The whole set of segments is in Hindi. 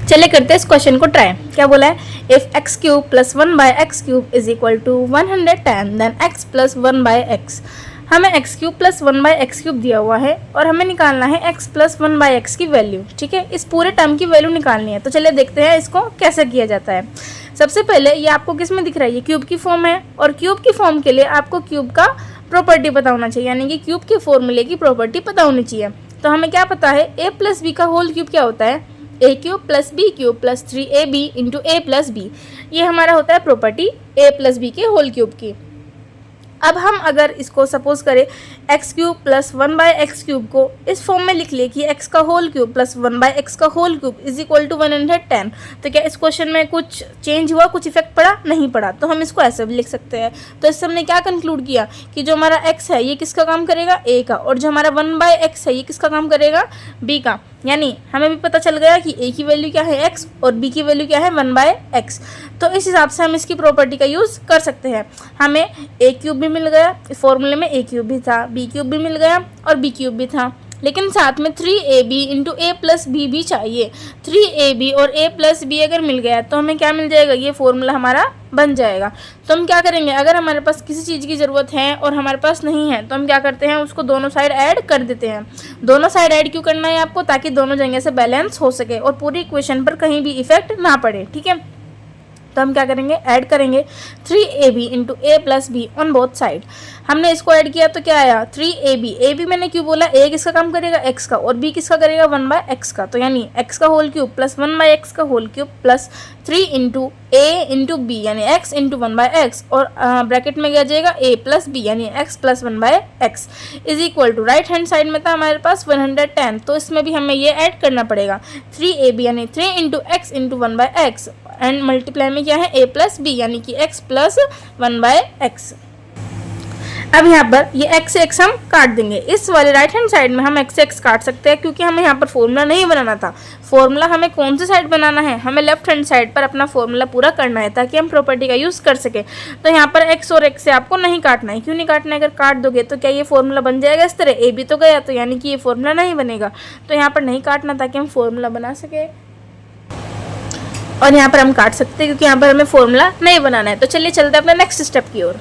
चलिए करते हैं इस क्वेश्चन को ट्राई। क्या बोला है, if x cube plus 1/x³ is equal to 110 then x plus 1/x। हमें एक्स क्यूब प्लस 1/x³ दिया हुआ है और हमें निकालना है x प्लस 1/x की वैल्यू। ठीक है, इस पूरे टर्म की वैल्यू निकालनी है। तो चलिए देखते हैं इसको कैसे किया जाता है। सबसे पहले ये आपको किस में दिख रहा है, ये क्यूब की फॉर्म है और क्यूब की फॉर्म के लिए आपको क्यूब का प्रॉपर्टी पता होना चाहिए, यानी कि क्यूब के फॉर्मूले की प्रॉपर्टी पता होनी चाहिए। तो हमें क्या पता है, a प्लस बी का होल क्यूब क्या होता है, a cube plus b cube plus 3ab into a plus b. ये हमारा होता है प्रॉपर्टी a प्लस बी के होल क्यूब की। अब हम अगर इसको सपोज करें एक्स क्यूब प्लस 1/x³ को इस फॉर्म में लिख ले कि x का होल क्यूब प्लस 1/x का whole cube is equal to 110, तो क्या इस क्वेश्चन में कुछ चेंज हुआ, कुछ इफेक्ट पड़ा, नहीं पड़ा। तो हम इसको ऐसे भी लिख सकते हैं। तो इससे हमने क्या कंक्लूड किया कि जो हमारा x है ये किसका काम करेगा, a का, और जो हमारा 1/x है ये किसका काम करेगा, b का। यानी हमें भी पता चल गया कि a की वैल्यू क्या है x और b की वैल्यू क्या है 1/x। तो इस हिसाब से हम इसकी प्रॉपर्टी का यूज़ कर सकते हैं। हमें a क्यूब भी मिल गया, फॉर्मूले में a क्यूब भी था, b क्यूब भी मिल गया और b क्यूब भी था, लेकिन साथ में 3ab into a plus B भी चाहिए। 3ab और a प्लस बी अगर मिल गया तो हमें क्या मिल जाएगा, ये फॉर्मूला हमारा बन जाएगा। तो हम क्या करेंगे, अगर हमारे पास किसी चीज़ की ज़रूरत है और हमारे पास नहीं है तो हम क्या करते हैं, उसको दोनों साइड ऐड कर देते हैं। दोनों साइड ऐड क्यों करना है आपको, ताकि दोनों जगह से बैलेंस हो सके और पूरी इक्वेशन पर कहीं भी इफेक्ट ना पड़े। ठीक है, तो हम क्या करेंगे, ऐड करेंगे 3ab into a plus be on both side. हमने इसको ऐड किया तो क्या आया, 3ab। a भी मैंने क्यों बोला, a किसका काम करेगा, x का, और b किसका करेगा 1/x का। तो यानी x का होल क्यूब प्लस 1/x का whole cube plus 3 into a into b यानी x इंटू 1/x, और ब्रैकेट में क्या जाएगा a प्लस बी यानी x plus 1/x is equal to, right hand side में था हमारे पास 110, तो इसमें भी हमें ये ऐड करना पड़ेगा 3ab यानी 3 into x into 1/x and multiply में क्या है a प्लस बी यानी कि x प्लस 1/x। अब यहाँ पर ये x से x हम काट देंगे। इस वाले राइट हैंड साइड में हम x से x काट सकते हैं क्योंकि हमें यहाँ पर फॉर्मूला नहीं बनाना था। फॉर्मूला हमें कौन सी साइड बनाना है, हमें लेफ्ट हैंड साइड पर अपना फॉर्मूला पूरा करना है ताकि हम प्रॉपर्टी का यूज़ कर सके। तो यहाँ पर x और x से आपको नहीं काटना है। क्यों नहीं काटना है, अगर काट दोगे तो क्या ये फॉर्मूला बन जाएगा इस तरह, a भी तो गया, तो यानी कि ये फॉर्मूला नहीं बनेगा। तो यहाँ पर नहीं काटना ताकि हम फॉर्मूला बना सके, और यहाँ पर हम काट सकते हैं क्योंकि यहाँ पर हमें फॉर्मूला नहीं बनाना है। तो चलिए चलते हैं अपने नेक्स्ट स्टेप की ओर।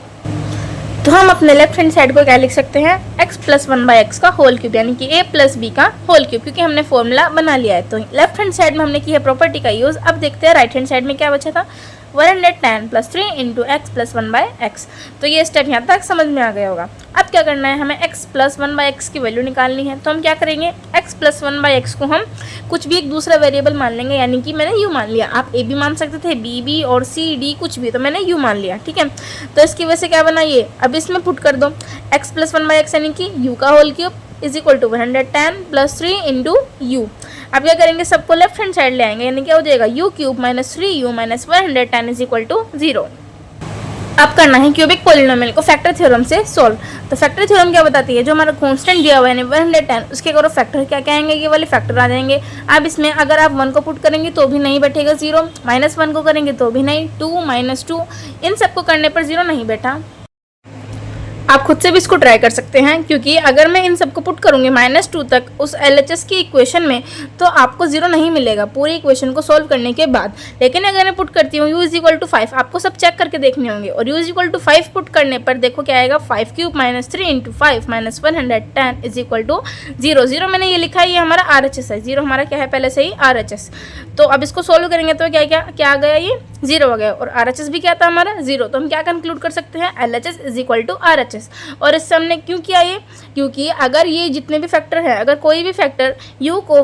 तो हम अपने लेफ्ट हैंड साइड को क्या लिख सकते हैं, x प्लस 1/x का होल क्यूब यानी कि a प्लस बी का होल क्यूब, क्योंकि हमने फॉर्मूला बना लिया है। तो लेफ्ट हैंड साइड में हमने की है प्रॉपर्टी का यूज़। अब देखते हैं राइट हैंड साइड में क्या बचा था, 110 plus 3 into x plus 1/x। तो ये स्टेप यहाँ तक समझ में आ गया होगा। अब क्या करना है, हमें x प्लस 1/x की वैल्यू निकालनी है। तो हम क्या करेंगे, x प्लस 1/x को हम कुछ भी एक दूसरा वेरिएबल मान लेंगे, यानी कि मैंने u मान लिया। आप a भी मान सकते थे, b भी और c d कुछ भी, तो मैंने u मान लिया। ठीक है, तो इसकी वजह से क्या बना ये, अब इसमें पुट कर दो x प्लस 1/x यानी कि u का whole cube is equal to 110 plus 3 into u. अब क्या करेंगे, सबको लेफ्ट हैंड साइड ले आएंगे, यानी क्या हो जाएगा, u cube minus 3u minus 110 is equal to 0। अब करना है क्यूबिक पॉलिनोमियल को फैक्टर थ्योरम से सॉल्व। तो फैक्टर थ्योरम क्या बताती है, जो हमारा कांस्टेंट दिया हुआ है यानी 110, उसके करो फैक्टर क्या क्या आएंगे, ये वाले फैक्टर आ जाएंगे। अब इसमें अगर आप 1 को पुट करेंगे तो भी नहीं बैठेगा 0, -1 को करेंगे तो भी नहीं, 2 -2, इन सबको करने पर 0 नहीं बैठा। आप खुद से भी इसको ट्राई कर सकते हैं, क्योंकि अगर मैं इन सबको पुट करूंगी -2 तक उस LHS की इक्वेशन में तो आपको 0 नहीं मिलेगा पूरी इक्वेशन को सॉल्व करने के बाद। लेकिन अगर मैं पुट करती हूँ u इज इक्वल टू 5, आपको सब चेक करके देखने होंगे, और u is equal to 5 put करने पर देखो क्या आएगा, 5 cube minus 3 into 5 minus 110 is equal to 0। 0 मैंने ये लिखा है, ये हमारा RHS है। 0 हमारा क्या है पहले से ही, RHS। तो अब इसको सोल्व करेंगे तो क्या आ गया, ये 0 आ गया, और RHS भी क्या था हमारा 0। तो हम क्या कंक्लूड कर सकते हैं, LHS is equal to RHS। और इससे हमने क्यों किया ये, क्योंकि अगर ये जितने भी फैक्टर हैं, अगर कोई भी फैक्टर u को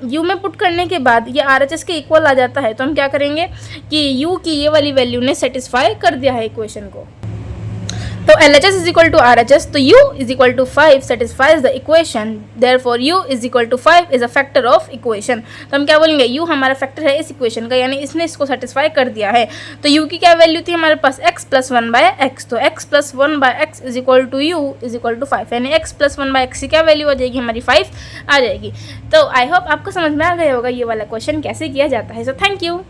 u में पुट करने के बाद ये RHS के इक्वल आ जाता है, तो हम क्या करेंगे कि u की ये वाली वैल्यू ने सेटिस्फाई कर दिया है इक्वेशन को। तो LHS is equal to RHS, तो u is equal to 5 satisfies the equation, therefore u is equal to 5 is a factor of equation। तो हम क्या बोलेंगे, u हमारा फैक्टर है इस इक्वेशन का, यानी इसने इसको सेटिस्फाई कर दिया है। तो u की क्या वैल्यू थी हमारे पास, x प्लस 1/x, तो x plus 1/x is equal to u is equal to 5, यानी x प्लस 1/x की क्या वैल्यू आ जाएगी हमारी 5 आ जाएगी। तो आई होप आपको समझ में आ गया होगा ये वाला क्वेश्चन कैसे किया जाता है। So thank you.